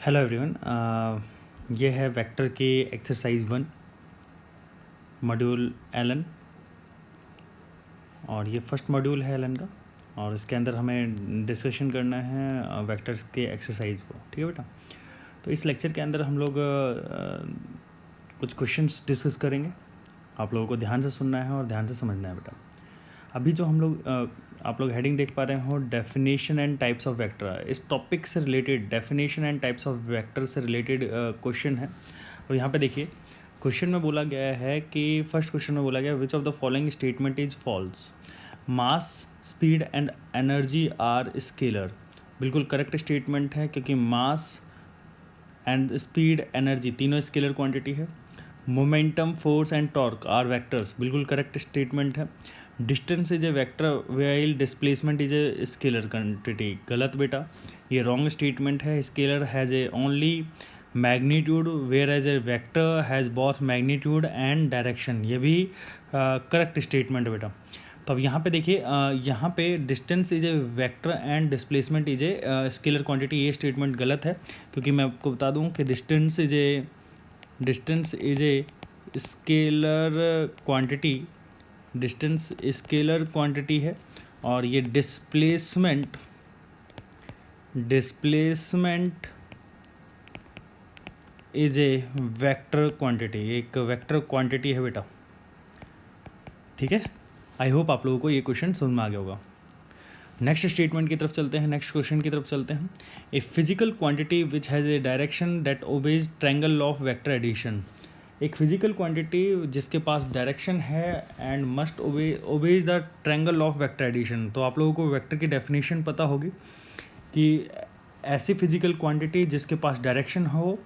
Hello everyone. ये है vector के एक्सरसाइज 1 मॉड्यूल एलन और ये फर्स्ट मॉड्यूल है एलन का और इसके अंदर हमें डिस्कशन करना है वेक्टर्स के एक्सरसाइज को। ठीक है बेटा। तो इस लेक्चर के अंदर हम लोग कुछ क्वेश्चंस डिस्कस करेंगे। आप लोगों को ध्यान से सुनना है और ध्यान से समझना है बेटा। अभी जो हम लोग आप लोग हेडिंग देख पा रहे हो definition and types of vector, इस टॉपिक से related definition and types of vector से रिलेटेड क्वेश्चन है। और यहाँ पे देखिए क्वेश्चन में बोला गया है कि फर्स्ट क्वेश्चन में बोला गया which of the following statement is false. Mass, speed and energy are scalar. बिल्कुल करेक्ट स्टेटमेंट है क्योंकि मास एंड स्पीड एनर्जी तीनों स्केलर क्वांटिटी है। Momentum, force and torque are vectors. बिल्कुल करेक्ट स्टेटमेंट है। Distance is a vector while displacement is a scalar quantity. गलत बेटा, ये रॉन्ग स्टेटमेंट है। Scalar has a only magnitude whereas a vector has both magnitude and direction. ये भी correct statement है बेटा। तो अब यहाँ पे देखिए यहाँ पे distance is a vector and displacement is a scalar quantity, ये स्टेटमेंट गलत है क्योंकि मैं आपको बता दूँ कि distance is a scalar quantity, distance scalar quantity है और ये displacement is a vector quantity, एक वेक्टर क्वांटिटी है बेटा। ठीक है, आई होप आप लोगों को ये क्वेश्चन समझ में आ गया होगा। नेक्स्ट स्टेटमेंट की तरफ चलते हैं, नेक्स्ट क्वेश्चन की तरफ चलते हैं। A physical quantity which has a direction that obeys triangle law of vector addition. एक फिजिकल क्वांटिटी जिसके पास डायरेक्शन है and must obeys the triangle law of vector addition. तो आप लोगों को वेक्टर की डेफिनेशन पता होगी कि ऐसी फिजिकल क्वांटिटी जिसके पास डायरेक्शन हो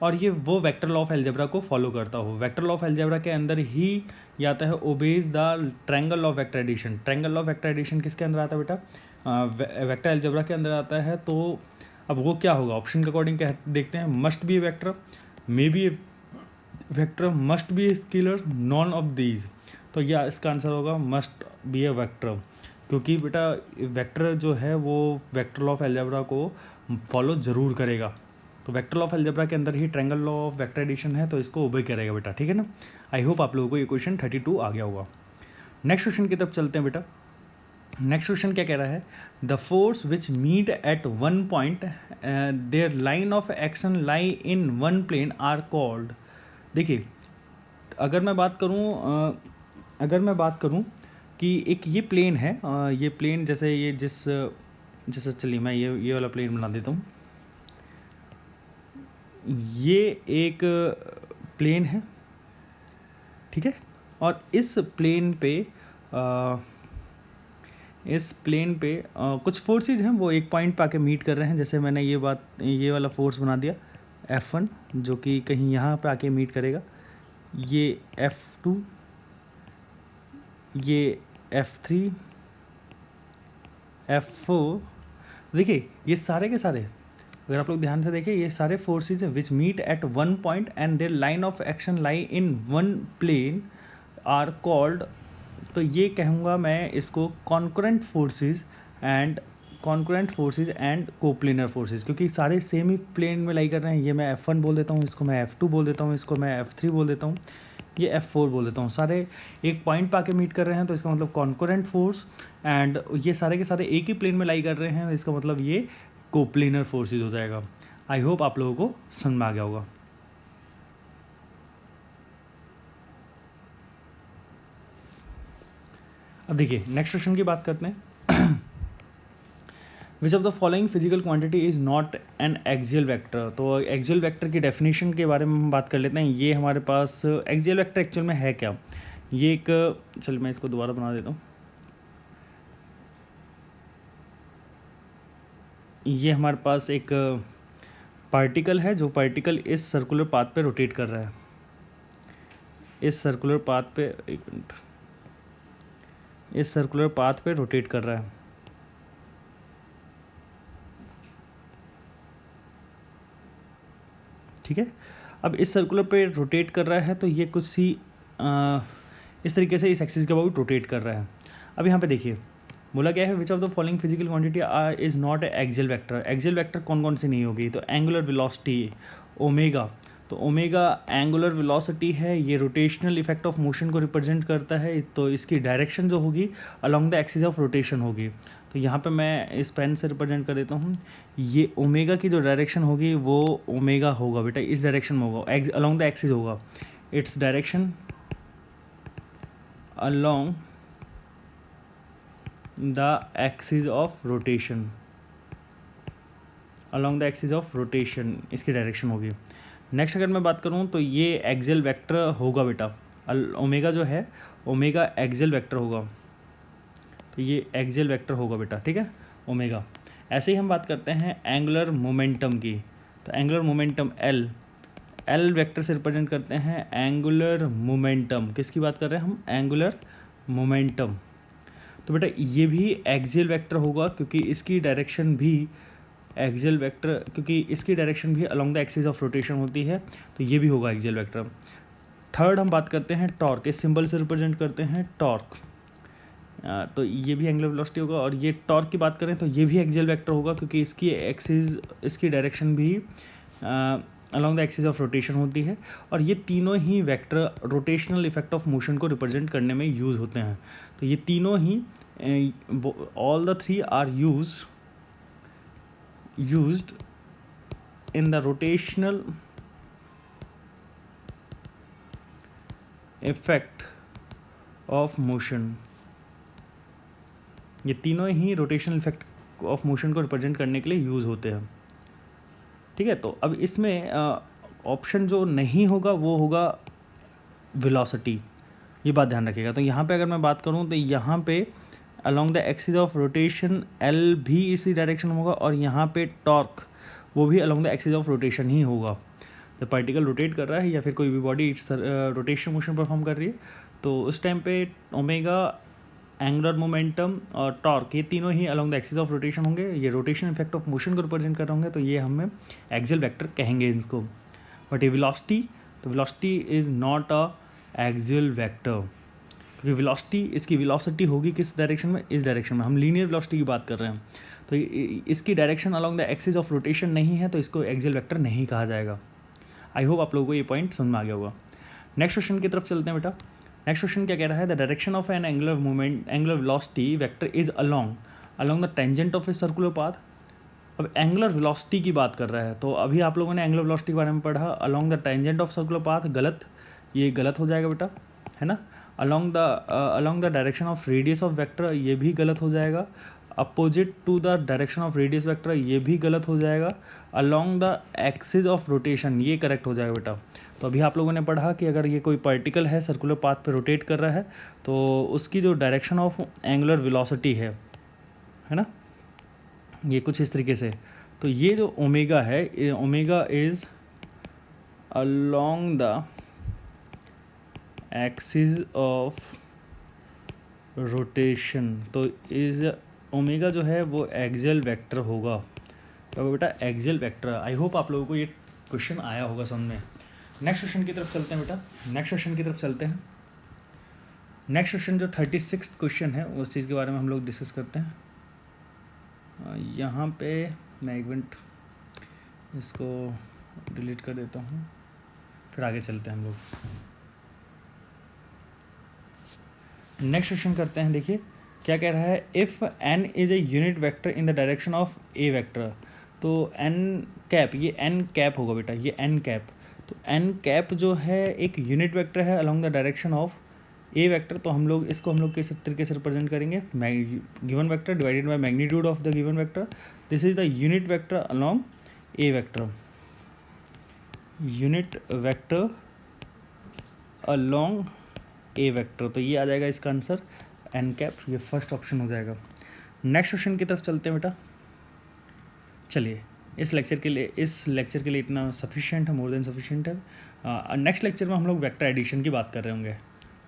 और ये वो वेक्टर लॉ ऑफ अलजेब्रा को फॉलो करता हो। वेक्टर लॉ ऑफ अलजेब्रा के अंदर ही ये आता है obeys the triangle law of vector addition. Triangle law of vector addition किसके अंदर आता है बेटा? वेक्टर अलजेब्रा के अंदर आता है। तो अब वो क्या होगा? ऑप्शन के अकॉर्डिंग देखते हैं। Must be A vector, may be A vector, must be a scalar, none of these. तो यह इसका आंसर होगा मस्ट बी ए वेक्टर, क्योंकि बेटा वेक्टर जो है वो वेक्टर लॉ ऑफ अलजेब्रा को फॉलो ज़रूर करेगा। तो वेक्टर लॉ ऑफ अलजेब्रा के अंदर ही triangle law of vector addition है, तो इसको ओबे करेगा बेटा। ठीक है ना। आई होप आप लोगों को ये क्वेश्चन 32 आ गया होगा। नेक्स्ट क्वेश्चन की तरफ चलते हैं बेटा। नेक्स्ट क्वेश्चन क्या कह रहा है? The force which meet at one point their line of action lie in one plane are called. देखिए अगर मैं बात करूं कि एक ये प्लेन है, ये प्लेन जैसे ये जैसे चलिए मैं ये वाला प्लेन बना देता हूँ। ये एक प्लेन है, ठीक है। और इस प्लेन पे कुछ फोर्सेस हैं, वो एक पॉइंट पे आके मीट कर रहे हैं। जैसे मैंने ये वाला फोर्स बना दिया F1 जो कि कहीं यहाँ पे आके मीट करेगा, ये F2, ये F3, F4। देखिए ये सारे के सारे, अगर आप लोग ध्यान से देखें, ये सारे फोर्सेस हैं which meet at one point and their line of action lie in one plane are called. तो ये कहूँगा मैं इसको concurrent forces and coplanar forces, क्योंकि सारे सेम ही प्लेन में लाई कर रहे हैं। ये मैं F1 बोल देता हूँ, इसको मैं F2 बोल देता हूँ, इसको मैं F3 बोल देता हूँ, ये F4 बोल देता हूँ। सारे एक पॉइंट पे आके मीट कर रहे हैं, तो इसका मतलब कॉन्करेंट फोर्स। एंड ये सारे के सारे एक ही प्लेन में लाई कर रहे हैं, इसका मतलब ये कोप्लेनर फोर्सेस हो जाएगा। आई होप आप लोगों को समझ में आ गया होगा। अब देखिए नेक्स्ट क्वेश्चन की बात करते हैं। विच of the following physical quantity is not an axial vector. तो एक्सियल वेक्टर की डेफिनेशन के बारे में हम बात कर लेते हैं। ये हमारे पास एक्सियल वेक्टर एक्चुअल में है क्या? ये एक, चलिए मैं इसको दोबारा बना देता हूँ। ये हमारे पास एक पार्टिकल है, जो पार्टिकल इस सर्कुलर पाथ पे रोटेट कर रहा है। इस सर्कुलर पाथ पे, एक मिनट, इस सर्कुलर पाथ पे रोटेट कर रहा है। ठीक है। अब इस सर्कुलर पे रोटेट कर रहा है, तो ये कुछ सी इस तरीके से इस एक्सिस के अबाउट रोटेट कर रहा है। अब यहाँ पे देखिए बोला क्या है, विच of the following physical quantity is not a axial vector. Axial vector कौन कौन सी नहीं होगी, तो एंगुलर वेलोसिटी ओमेगा, तो ओमेगा एंगुलर वेलोसिटी है, ये रोटेशनल इफेक्ट ऑफ मोशन को रिप्रेजेंट करता है, तो इसकी डायरेक्शन जो होगी along the axis of rotation होगी। तो यहाँ पे मैं इस पेन से रिप्रेजेंट कर देता हूँ, ये ओमेगा की जो डायरेक्शन होगी वो ओमेगा होगा बेटा, इस डायरेक्शन में होगा, अलोंग द एक्सिस होगा, its direction along the axis of rotation, along the axis of rotation इसकी डायरेक्शन होगी। नेक्स्ट अगर मैं बात करूँ तो ये एक्सियल वेक्टर होगा बेटा, ओमेगा जो है ओमेगा एक्सियल वेक्टर होगा, तो ये एक्सियल वेक्टर होगा बेटा, ठीक है, ओमेगा। ऐसे ही हम बात करते हैं एंगुलर मोमेंटम की, तो एंगुलर मोमेंटम एल वेक्टर से रिप्रेजेंट करते हैं एंगुलर मोमेंटम। किसकी बात कर रहे हैं हम, एंगुलर मोमेंटम। तो बेटा ये भी एक्सियल वेक्टर होगा क्योंकि इसकी डायरेक्शन भी एक्सियल वेक्टर, क्योंकि इसकी डायरेक्शन भी along the axis of rotation होती है, तो ये भी होगा एक्सियल वेक्टर। थर्ड हम बात करते हैं टॉर्क, इस सिंबल से रिप्रेजेंट करते हैं टॉर्क, तो ये भी एंगुलर वेलोसिटी होगा। और ये टॉर्क की बात करें तो ये भी एक्सियल वेक्टर होगा क्योंकि इसकी एक्सिस, इसकी डायरेक्शन भी along the axis of rotation होती है, और ये तीनों ही vector rotational effect of motion को रिप्रेजेंट करने में यूज़ होते हैं। तो ये तीनों ही all the three are used in the rotational effect of motion, ये तीनों ही रोटेशनल इफेक्ट ऑफ मोशन को रिप्रेजेंट करने के लिए यूज़ होते हैं, ठीक है। तो अब इसमें ऑप्शन जो नहीं होगा वो होगा वेलोसिटी, ये बात ध्यान रखिएगा। तो यहाँ पे अगर मैं बात करूँ तो यहाँ पे along the axis of rotation L भी इसी डायरेक्शन में होगा, और यहाँ पे टॉर्क वो भी along the axis of rotation ही होगा। जब पार्टिकल रोटेट कर रहा है या फिर कोई भी बॉडी रोटेशन मोशन परफॉर्म कर रही है, तो उस टाइम पे ओमेगा, एंगुलर मोमेंटम और टॉर्क ये तीनों ही along the axis of rotation होंगे, ये रोटेशन इफेक्ट ऑफ मोशन को रिप्रेजेंट कर रहे होंगे, तो ये हमें एक्सियल वेक्टर कहेंगे इनको। बट ये वेलोसिटी, तो velocity is not a axial vector, क्योंकि वेलोसिटी, इसकी वेलोसिटी होगी किस डायरेक्शन में, इस डायरेक्शन में, हम लीनियर वेलोसिटी की बात कर रहे हैं, तो इसकी direction along the axis of rotation नहीं है, तो इसको एक्सियल वेक्टर नहीं कहा जाएगा। आई होप आप लोगों को ये पॉइंट समझ में आ गया होगा। नेक्स्ट क्वेश्चन की तरफ चलते हैं बेटा। नेक्स्ट क्वेश्चन क्या कह रहा है, the direction of N angular movement, angular velocity vector is along the tangent of a circular path. अब एंगुलर वेलोसिटी की बात कर रहा है, तो अभी आप लोगों ने एंगुलर वेलोसिटी के बारे में पढ़ा, along the tangent of circular path, गलत, ये गलत हो जाएगा बेटा, है ना। Along the direction of radius of vector, ये भी गलत हो जाएगा। Opposite to the direction of radius vector, ये भी गलत हो जाएगा। Along the axis of rotation, ये करेक्ट हो जाएगा बेटा। तो अभी आप लोगों ने पढ़ा कि अगर ये कोई पार्टिकल है सर्कुलर पाथ पे रोटेट कर रहा है, तो उसकी जो डायरेक्शन ऑफ एंगुलर वेलोसिटी है ना, ये कुछ इस तरीके से, तो ये जो ओमेगा है, omega is along the axis of rotation, तो इज ओमेगा जो है वो एक्सियल वेक्टर होगा। तो बेटा एक्सियल वेक्टर, आई होप आप लोगों को ये क्वेश्चन आया होगा समझ में। नेक्स्ट क्वेश्चन की तरफ चलते हैं बेटा, नेक्स्ट क्वेश्चन की तरफ चलते हैं। नेक्स्ट क्वेश्चन जो 36 क्वेश्चन है उस चीज़ के बारे में हम लोग डिस्कस करते हैं। यहाँ पे मैं एक मिनट इसको डिलीट कर देता हूँ, फिर आगे चलते हैं हम लोग। नेक्स्ट क्वेश्चन करते हैं, देखिए क्या कह रहा है, if n is a unit vector in the direction of A vector, तो n कैप, ये n कैप होगा बेटा, ये n कैप, तो n कैप जो है एक यूनिट वेक्टर है along the direction of A vector, तो हम लोग इसको किस तरीके से रिप्रेजेंट करेंगे, given vector divided by magnitude of the given vector, this is the unit vector along A vector, unit vector along A vector, तो ये आ जाएगा इसका आंसर एन कैप, ये फर्स्ट ऑप्शन हो जाएगा। नेक्स्ट क्वेश्चन की तरफ चलते हैं बेटा। चलिए इस लेक्चर के लिए इतना सफिशिएंट है, मोर देन सफिशिएंट है। नेक्स्ट लेक्चर में हम लोग वेक्टर एडिशन की बात कर रहे होंगे,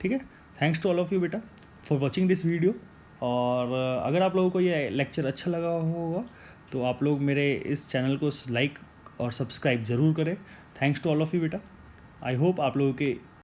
ठीक है। Thanks to all of you बेटा फॉर वॉचिंग दिस वीडियो, और अगर आप लोगों को ये लेक्चर अच्छा लगा होगा तो आप लोग मेरे इस चैनल को लाइक और सब्सक्राइब ज़रूर करें। Thanks to all of you बेटा। आई होप आप लोगों के